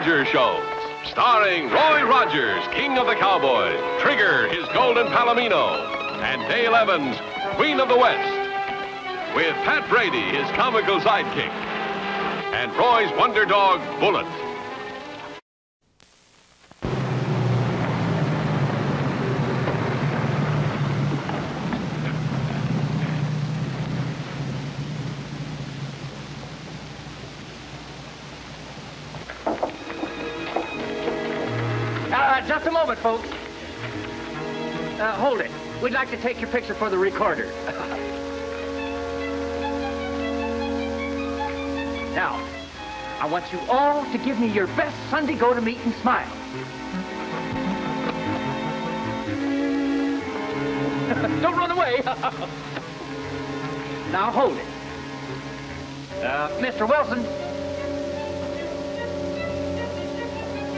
Rogers shows. Starring Roy Rogers, King of the Cowboys, Trigger, his golden palomino, and Dale Evans, Queen of the West. With Pat Brady, his comical sidekick, and Roy's wonder dog, Bullet. Just a moment, folks. Hold it. We'd like to take your picture for the recorder. Now, I want you all to give me your best Sunday go-to-meeting smile. Don't run away. Now, hold it. Mr. Wilson.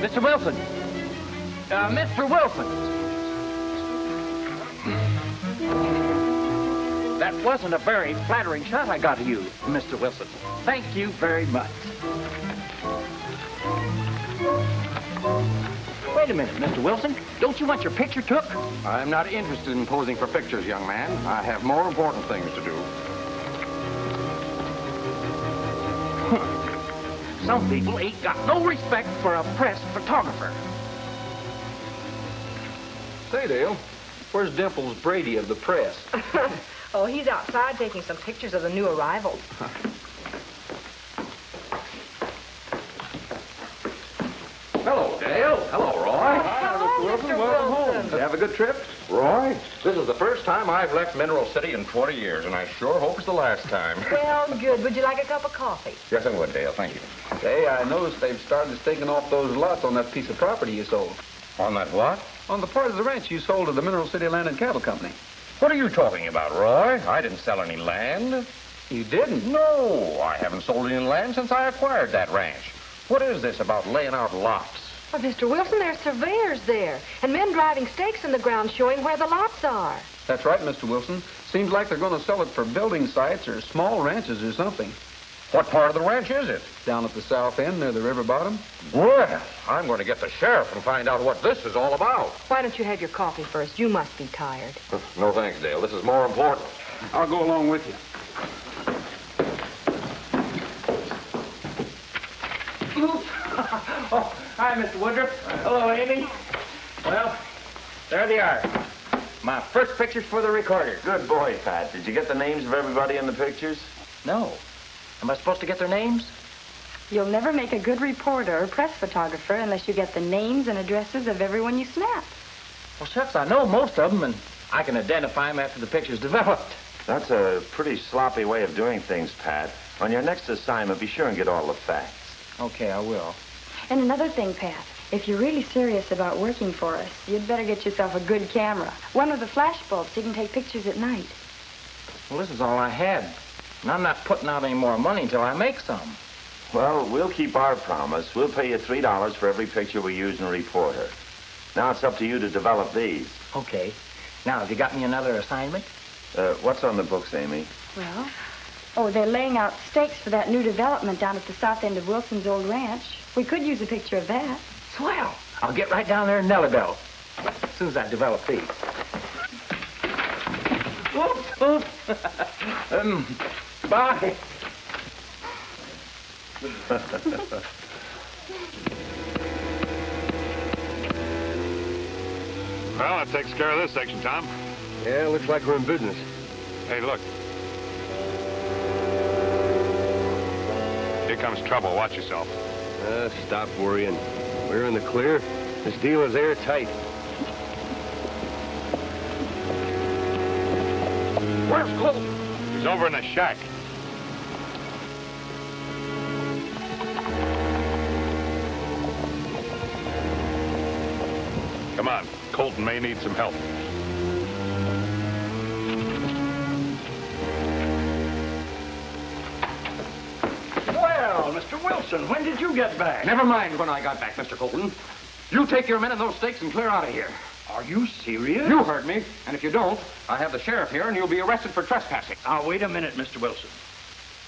Mr. Wilson. Mr. Wilson. That wasn't a very flattering shot I got of you, Mr. Wilson. Thank you very much. Wait a minute, Mr. Wilson. Don't you want your picture took? I'm not interested in posing for pictures, young man. I have more important things to do. Some people ain't got no respect for a press photographer. Say, Dale, where's Dimples Brady of the press? Oh, he's outside taking some pictures of the new arrivals. Hello, Dale. Hello, Roy. Hi, Mr. Wilson. Welcome home. Did you have a good trip? Roy, this is the first time I've left Mineral City in 20 years, and I sure hope it's the last time. Well, good. Would you like a cup of coffee? Yes, I would, Dale. Thank you. Hey, I noticed they've started staking off those lots on that piece of property you sold. On that what? On the part of the ranch you sold to the Mineral City Land and Cattle Company. What are you talking about, Roy? I didn't sell any land. You didn't? No, I haven't sold any land since I acquired that ranch. What is this about laying out lots? Well, Mr. Wilson, there's surveyors there, and men driving stakes in the ground showing where the lots are. That's right, Mr. Wilson. Seems like they're going to sell it for building sites or small ranches or something. What part of the ranch is it? Down at the south end near the river bottom. Well, I'm going to get the sheriff and find out what this is all about. Why don't you have your coffee first? You must be tired. No thanks, Dale. This is more important. I'll go along with you. Oops. Oh, hi, Mr. Woodruff. Hello, Amy. Well, there they are. My first pictures for the recorder. Good boy, Pat. Did you get the names of everybody in the pictures? No. Am I supposed to get their names? You'll never make a good reporter or press photographer unless you get the names and addresses of everyone you snap. Well, shucks, I know most of them, and I can identify them after the picture's developed. That's a pretty sloppy way of doing things, Pat. On your next assignment, be sure and get all the facts. Okay, I will. And another thing, Pat, if you're really serious about working for us, you'd better get yourself a good camera. One with a flash bulb so you can take pictures at night. Well, this is all I had. And I'm not putting out any more money until I make some. Well, we'll keep our promise. We'll pay you $3 for every picture we use in a reporter. Now it's up to you to develop these. Okay. Now, have you got me another assignment? What's on the books, Amy? Well, they're laying out stakes for that new development down at the south end of Wilson's old ranch. We could use a picture of that. Swell. I'll get right down there in Nellybell as soon as I develop these. Oops, oops. Bye. Well, that takes care of this section, Tom. Yeah, looks like we're in business. Hey, look. Here comes trouble. Watch yourself. Stop worrying. We're in the clear. This deal is airtight. Where's Colt? He's over in the shack. Come on. Colton may need some help. Well, Mr. Wilson, when did you get back? Never mind when I got back, Mr. Colton. You take your men and those stakes and clear out of here. Are you serious? You heard me, and if you don't, I have the sheriff here, and you'll be arrested for trespassing. Now, wait a minute, Mr. Wilson.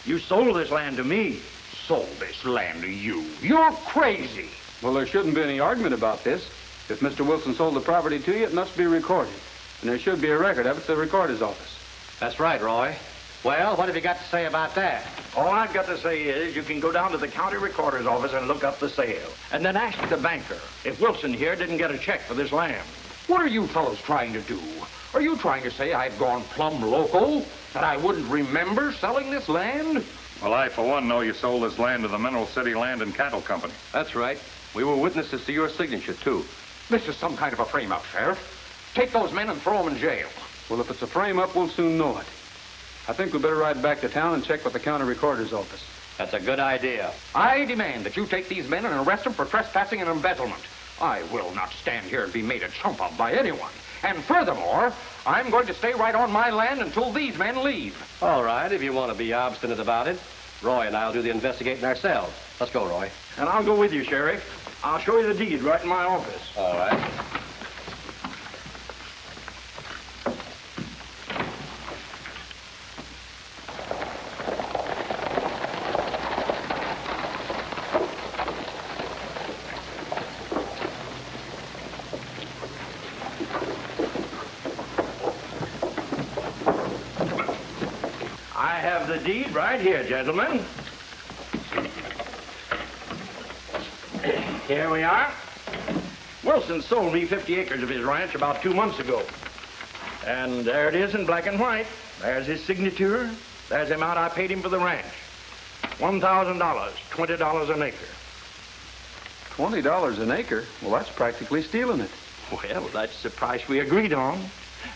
You sold this land to me. Sold this land to you. You're crazy. Well, there shouldn't be any argument about this. If Mr. Wilson sold the property to you, it must be recorded. And there should be a record of it at the recorder's office. That's right, Roy. Well, what have you got to say about that? All I've got to say is you can go down to the county recorder's office and look up the sale. And then ask the banker if Wilson here didn't get a check for this land. What are you fellows trying to do? Are you trying to say I've gone plumb loco? That I wouldn't remember selling this land? Well, I, for one, know you sold this land to the Mineral City Land and Cattle Company. That's right. We were witnesses to your signature, too. This is some kind of a frame-up, Sheriff. Take those men and throw them in jail. Well, if it's a frame-up, we'll soon know it. I think we better ride back to town and check with the county recorder's office. That's a good idea. I demand that you take these men and arrest them for trespassing and embezzlement. I will not stand here and be made a chump of by anyone. And furthermore, I'm going to stay right on my land until these men leave. All right, if you want to be obstinate about it. Roy and I'll do the investigating ourselves. Let's go, Roy. And I'll go with you, Sheriff. I'll show you the deed right in my office. All right. I have the deed right here, gentlemen. Here we are. Wilson sold me 50 acres of his ranch about 2 months ago. And there it is in black and white. There's his signature. There's the amount I paid him for the ranch. $1,000, $20 an acre. $20 an acre? Well, that's practically stealing it. Well, that's the price we agreed on.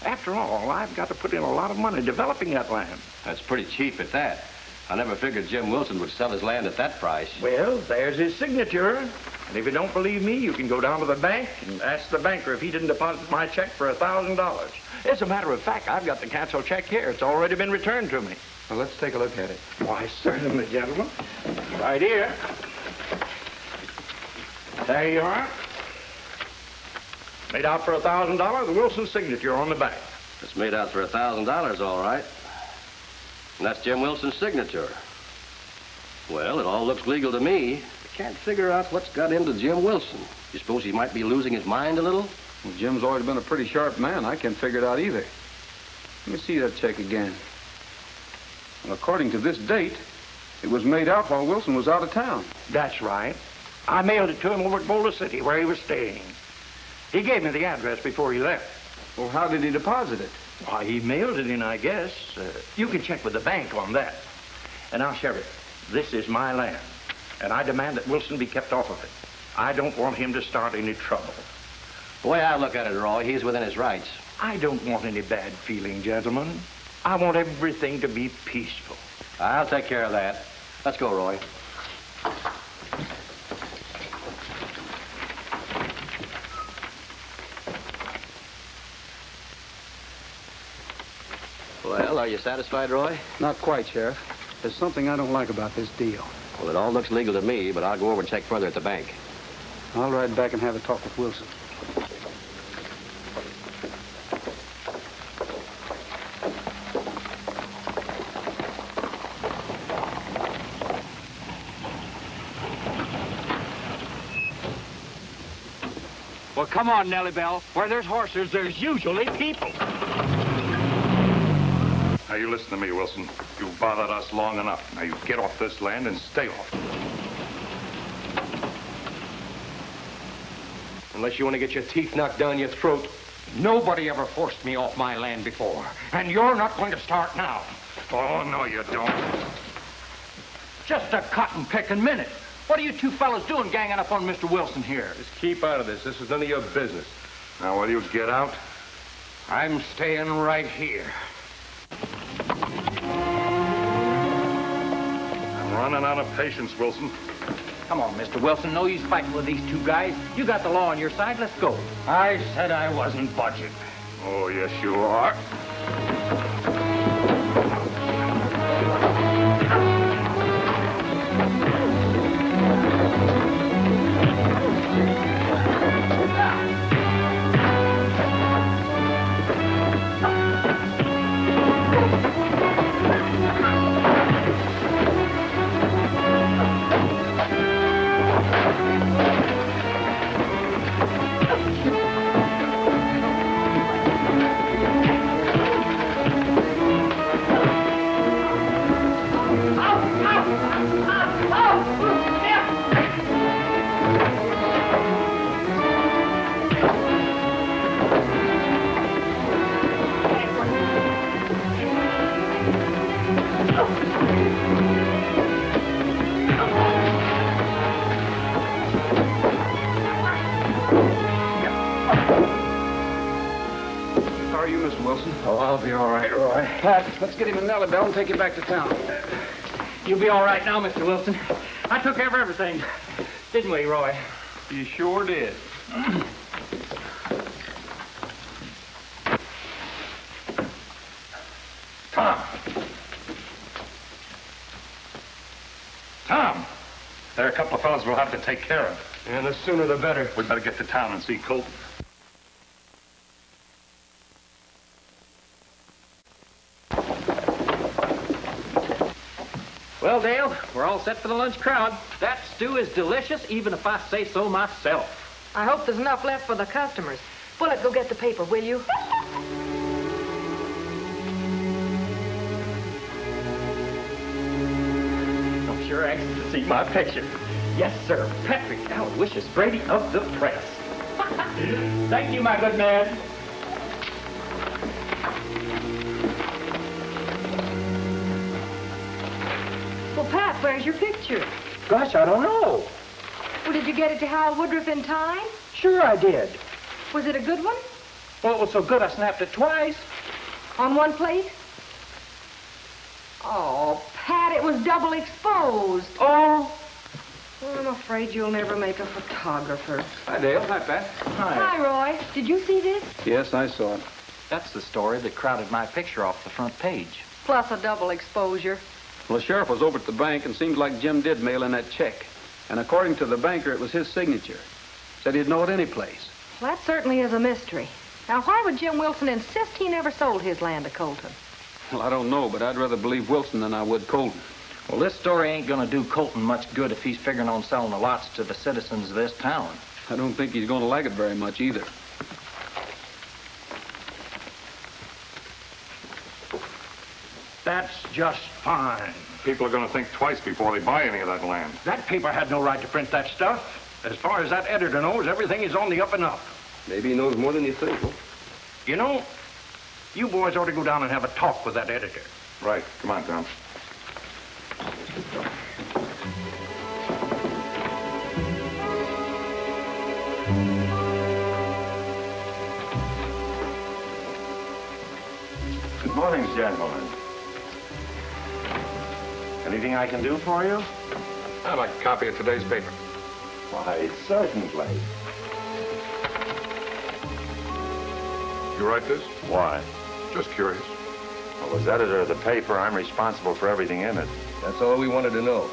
After all, I've got to put in a lot of money developing that land. That's pretty cheap at that. I never figured Jim Wilson would sell his land at that price. Well, there's his signature. And if you don't believe me, you can go down to the bank and ask the banker if he didn't deposit my check for $1,000. As a matter of fact, I've got the canceled check here. It's already been returned to me. Well, let's take a look at it. Why, certainly, gentlemen. Right here. There you are. Made out for $1,000, the Wilson signature on the back. It's made out for $1,000, all right. And that's Jim Wilson's signature. Well, it all looks legal to me. I can't figure out what's got into Jim Wilson. You suppose he might be losing his mind a little? Well, Jim's always been a pretty sharp man. I can't figure it out either. Let me see that check again. Well, according to this date, it was made out while Wilson was out of town. That's right. I mailed it to him over at Boulder City, where he was staying. He gave me the address before he left. Well, how did he deposit it? Why, he mailed it in, I guess. You can check with the bank on that. And now, Sheriff, this is my land, and I demand that Wilson be kept off of it. I don't want him to start any trouble. The way I look at it, Roy, he's within his rights. I don't want any bad feeling, gentlemen. I want everything to be peaceful. I'll take care of that. Let's go, Roy. Well, are you satisfied, Roy? Not quite, Sheriff. There's something I don't like about this deal. Well, it all looks legal to me, but I'll go over and check further at the bank. I'll ride back and have a talk with Wilson. Well, come on, Nellie Bell. Where there's horses, there's usually people. Now, you listen to me, Wilson. You've bothered us long enough. Now, you get off this land and stay off. Unless you want to get your teeth knocked down your throat. Nobody ever forced me off my land before. And you're not going to start now. Oh, no, you don't. Just a cotton-picking minute. What are you two fellas doing ganging up on Mr. Wilson here? Just keep out of this. This is none of your business. Now, will you get out? I'm staying right here. I'm running out of patience, Wilson. Come on, Mr. Wilson. No use fighting with these two guys. You got the law on your side. Let's go. I said I wasn't budging. Oh, yes, you are. Mr. Wilson. Oh, I'll be all right, Roy. Pat, let's get him a Nellie Bell and take him back to town. You'll be all right now, Mr. Wilson. I took care of everything. Didn't we, Roy? You sure did. Tom! There are a couple of fellas we'll have to take care of. And the sooner the better. We'd better get to town and see Colton. Well, Dale, we're all set for the lunch crowd. That stew is delicious, even if I say so myself. I hope there's enough left for the customers. Bullet, go get the paper, will you? I'm sure anxious to see my picture. Yes, sir. Patrick Aloysius Brady of the press. Thank you, my good man. Well, Pat, where's your picture? Gosh, I don't know. Well, did you get it to Hal Woodruff in time? Sure I did. Was it a good one? Well, it was so good I snapped it twice. On one plate? Oh, Pat, it was double exposed. Oh. Well, I'm afraid you'll never make a photographer. Hi, Dale. Hi, Pat. Hi, Roy. Did you see this? Yes, I saw it. That's the story that crowded my picture off the front page. Plus a double exposure. Well, the sheriff was over at the bank and seemed like Jim did mail in that check. And according to the banker, it was his signature. Said he'd know it any place. Well, that certainly is a mystery. Now, why would Jim Wilson insist he never sold his land to Colton? Well, I don't know, but I'd rather believe Wilson than I would Colton. Well, this story ain't gonna do Colton much good if he's figuring on selling the lots to the citizens of this town. I don't think he's going to like it very much either. That's just fine. People are going to think twice before they buy any of that land. That paper had no right to print that stuff. As far as that editor knows, everything is on the up and up. Maybe he knows more than you think. Huh? You know, you boys ought to go down and have a talk with that editor. Right. Come on, Tom. Good morning, gentlemen. Anything I can do for you? I'd like a copy of today's paper. Why, certainly. You write this? Why? Just curious. Well, as editor of the paper, I'm responsible for everything in it. That's all we wanted to know.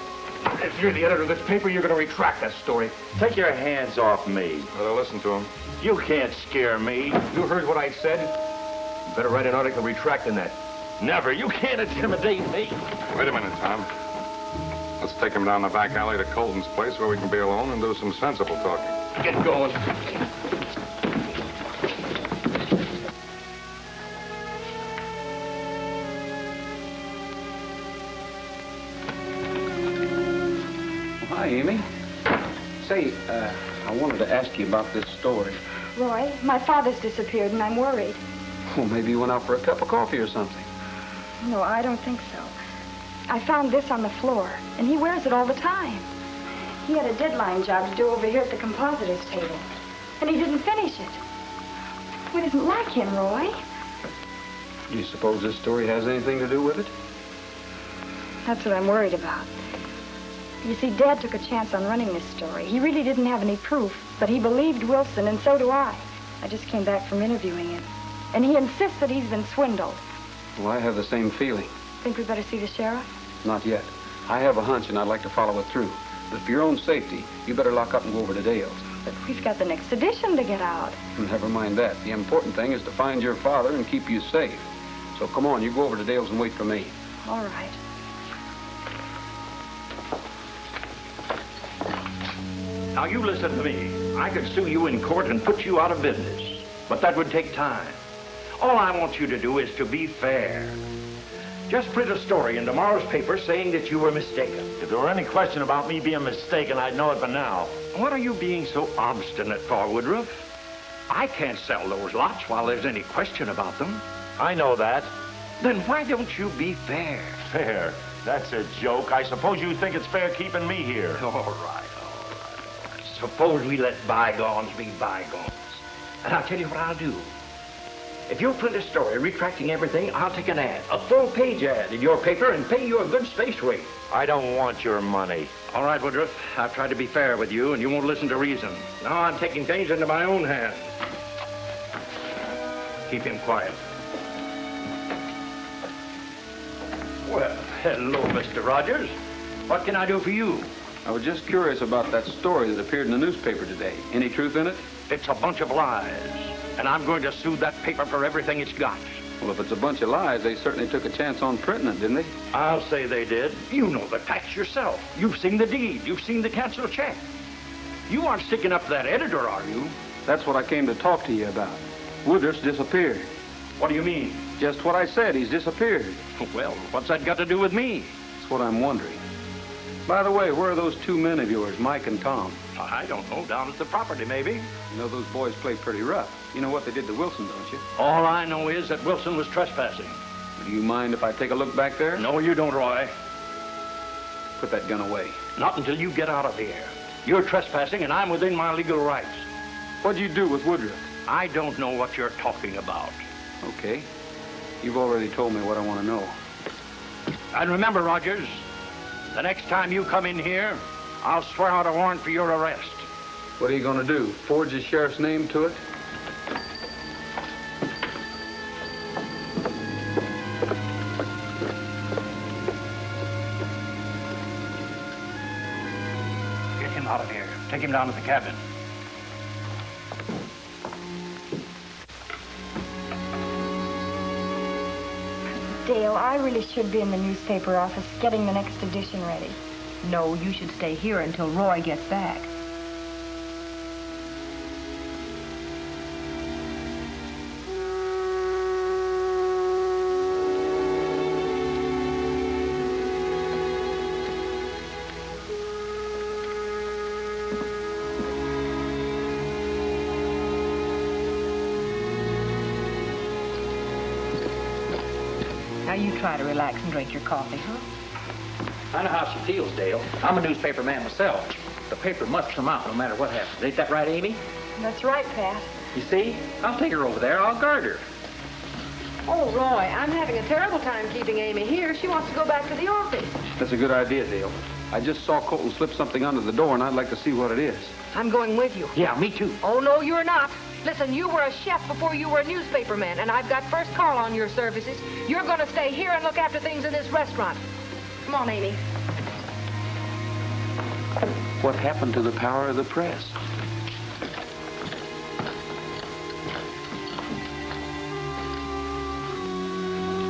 If you're the editor of this paper, you're going to retract that story. Take your hands off me. Better listen to him. You can't scare me. You heard what I said? You better write an article retracting that. Never. You can't intimidate me. Wait a minute, Tom. Let's take him down the back alley to Colton's place where we can be alone and do some sensible talking. Get going. Hi, Amy. Say, I wanted to ask you about this story. Roy, my father's disappeared and I'm worried. Well, maybe you went out for a cup of coffee or something. No, I don't think so. I found this on the floor, and he wears it all the time. He had a deadline job to do over here at the compositors table, and he didn't finish it. It isn't like him, Roy. Do you suppose this story has anything to do with it? That's what I'm worried about. You see, Dad took a chance on running this story. He really didn't have any proof, but he believed Wilson, and so do I. I just came back from interviewing him, and he insists that he's been swindled. Well, I have the same feeling. Think we better see the sheriff? Not yet. I have a hunch, and I'd like to follow it through. But for your own safety, you better lock up and go over to Dale's. But we've got the next edition to get out. Never mind that. The important thing is to find your father and keep you safe. So come on, you go over to Dale's and wait for me. All right. Now, you listen to me. I could sue you in court and put you out of business, but that would take time. All I want you to do is to be fair. Just print a story in tomorrow's paper saying that you were mistaken. If there were any question about me being mistaken, I'd know it by now. What are you being so obstinate for, Woodruff? I can't sell those lots while there's any question about them. I know that. Then why don't you be fair? Fair? That's a joke. I suppose you think it's fair keeping me here. All right. Suppose we let bygones be bygones. And I'll tell you what I'll do. If you'll print a story retracting everything, I'll take an ad, a full-page ad in your paper and pay you a good space rate. I don't want your money. All right, Woodruff. I've tried to be fair with you, and you won't listen to reason. Now I'm taking things into my own hands. Keep him quiet. Well, hello, Mr. Rogers. What can I do for you? I was just curious about that story that appeared in the newspaper today. Any truth in it? It's a bunch of lies, and I'm going to sue that paper for everything it's got. Well, if it's a bunch of lies, they certainly took a chance on printing it, didn't they? I'll say they did. You know the facts yourself. You've seen the deed. You've seen the canceled check. You aren't sticking up to that editor, are you? That's what I came to talk to you about. Woodruff's disappeared. What do you mean? Just what I said. He's disappeared. Well, what's that got to do with me? That's what I'm wondering. By the way, where are those two men of yours, Mike and Tom? I don't know. Down at the property, maybe. You know, those boys play pretty rough. You know what they did to Wilson, don't you? All I know is that Wilson was trespassing. Do you mind if I take a look back there? No, you don't, Roy. Put that gun away. Not until you get out of here. You're trespassing, and I'm within my legal rights. What'd you do with Woodruff? I don't know what you're talking about. Okay. You've already told me what I want to know. And remember, Rogers, the next time you come in here, I'll swear out a warrant for your arrest. What are you going to do? Forge the sheriff's name to it? Get him out of here. Take him down to the cabin. Dale, I really should be in the newspaper office getting the next edition ready. No, you should stay here until Roy gets back. Now you try to relax and drink your coffee, huh? I know how she feels, Dale. I'm a newspaper man myself. The paper must come out no matter what happens. Ain't that right, Amy? That's right, Pat. You see? I'll take her over there. I'll guard her. Oh, Roy, I'm having a terrible time keeping Amy here. She wants to go back to the office. That's a good idea, Dale. I just saw Colton slip something under the door, and I'd like to see what it is. I'm going with you. Yeah, me too. Oh, no, you're not. Listen, you were a chef before you were a newspaper man, and I've got first call on your services. You're going to stay here and look after things in this restaurant. Come on, Amy. What happened to the power of the press?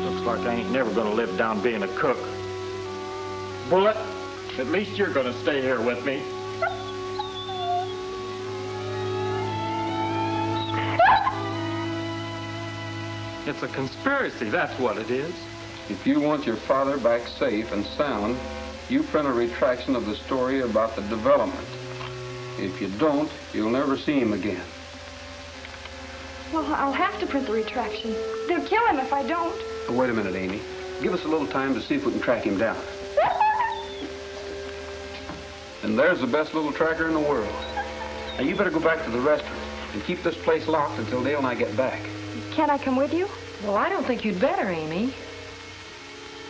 Looks like I ain't never gonna live down being a cook. Bullet, at least you're gonna stay here with me. It's a conspiracy, that's what it is. If you want your father back safe and sound, you print a retraction of the story about the development. If you don't, you'll never see him again. Well, I'll have to print the retraction. They'll kill him if I don't. Oh, wait a minute, Amy. Give us a little time to see if we can track him down. And there's the best little tracker in the world. Now, you better go back to the restaurant and keep this place locked until Dale and I get back. Can I come with you? Well, I don't think you'd better, Amy.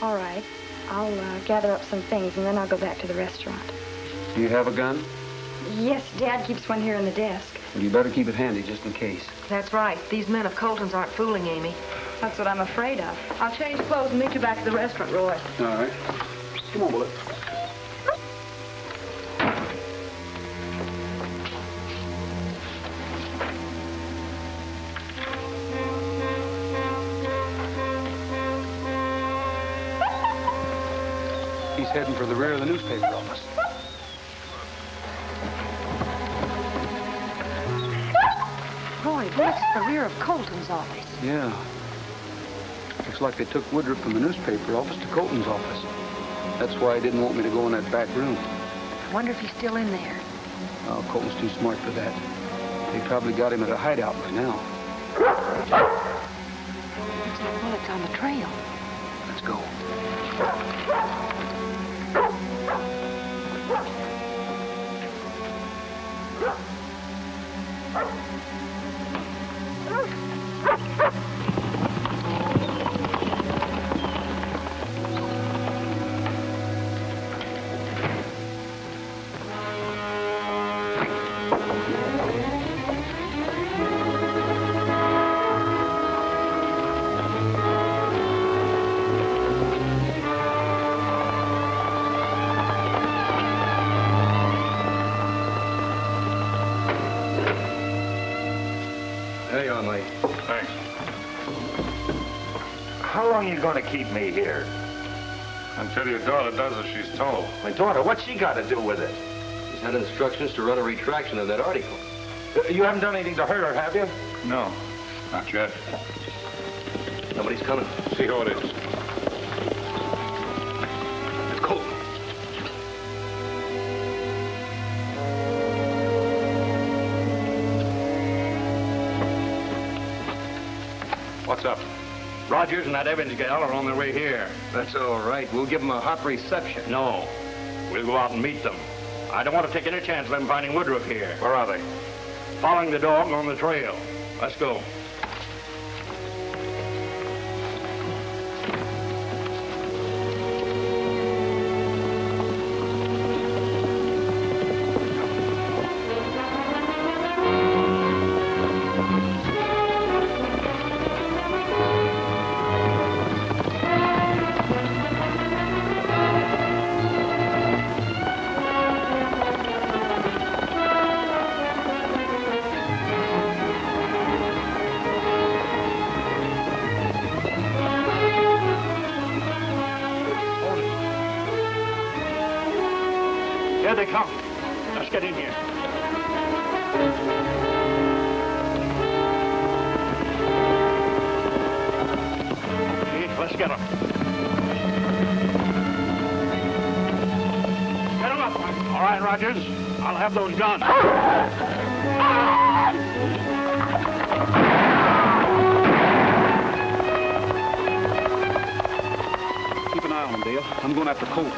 All right. I'll gather up some things, and then I'll go back to the restaurant. Do you have a gun? Yes, Dad keeps one here in the desk. Well, you better keep it handy just in case. That's right. These men of Colton's aren't fooling Amy. That's what I'm afraid of. I'll change clothes and meet you back at the restaurant, Roy. All right. Come on, Bullet. He's heading for the rear of the newspaper office. Roy, that's the rear of Colton's office. Yeah. Looks like they took Woodruff from the newspaper office to Colton's office. That's why he didn't want me to go in that back room. I wonder if he's still in there. Oh, Colton's too smart for that. They probably got him at a hideout by now. Looks like bullets on the trail. Let's go. how long are you going to keep me here? Until your daughter does as she's told. My daughter, what's she got to do with it? She's had instructions to run a retraction of that article. You haven't done anything to hurt her, have you? No, not yet. Somebody's coming. See who it is. It's Colton. What's up? Rogers and that Evans gal are on their way here. That's all right. We'll give them a hot reception. No, we'll go out and meet them. I don't want to take any chance of them finding Woodruff here. Where are they? Following the dog on the trail. Let's go. Here they come. Let's get in here. Okay, let's get them. Get them up. All right, Rogers. I'll have those guns. Keep an eye on them, Dale. I'm going after Colt.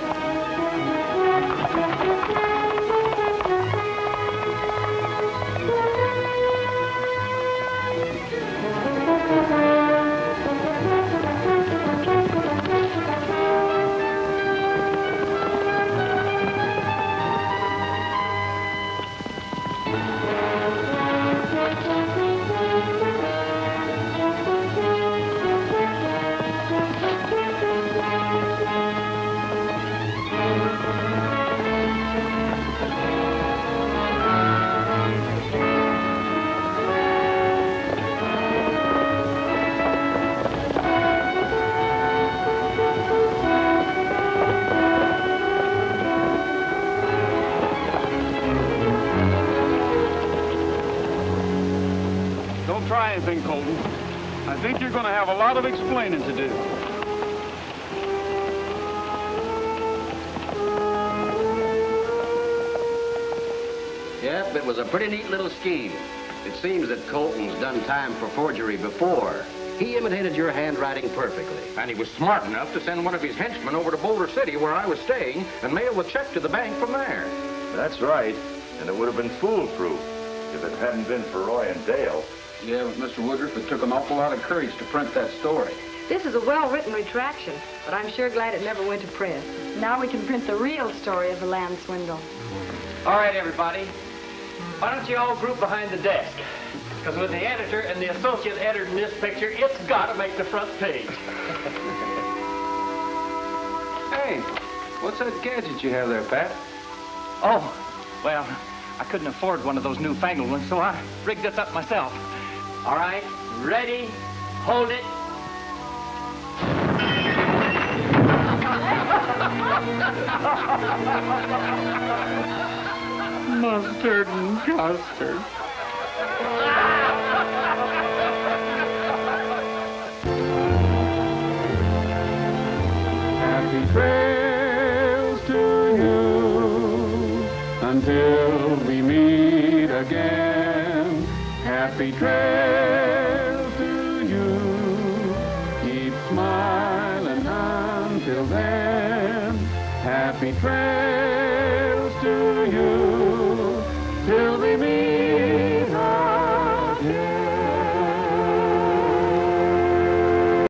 Don't try anything, Colton. I think you're going to have a lot of explaining to do. Yep, it was a pretty neat little scheme. It seems that Colton's done time for forgery before. He imitated your handwriting perfectly. And he was smart enough to send one of his henchmen over to Boulder City, where I was staying, and mail the check to the bank from there. That's right. And it would have been foolproof if it hadn't been for Roy and Dale. Yeah, but Mr. Woodruff, it took an awful lot of courage to print that story. This is a well-written retraction, but I'm sure glad it never went to press. Now we can print the real story of the land swindle. All right, everybody. Why don't you all group behind the desk? Because with the editor and the associate editor in this picture, it's got to make the front page. Hey, what's that gadget you have there, Pat? Oh, well, I couldn't afford one of those newfangled ones, so I rigged this up myself. All right, ready, hold it. Mustard and custard. Happy trails to you until we meet again. Happy trails to you. Keep smiling until then. Happy trails.